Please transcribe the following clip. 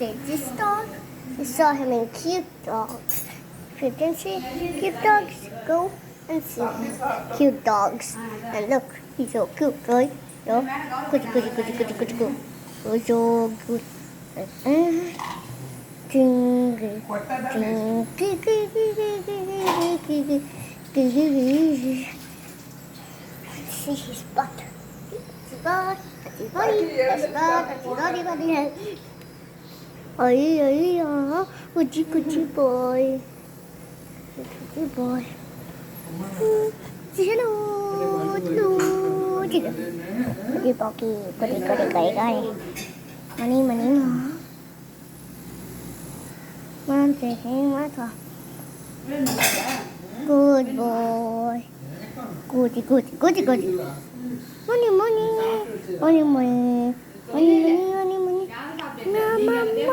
say this dog. You saw him in cute dogs. If you didn't see cute dogs, go and see cute dogs. And look, he's so cute, right? No? Good. Oh, so good. See his butt. Oh, good boy. Good boy. Say hello. Good Pocky. Good. Money. Mom, say hey, Martha. Good boy. Good. Money. Mama.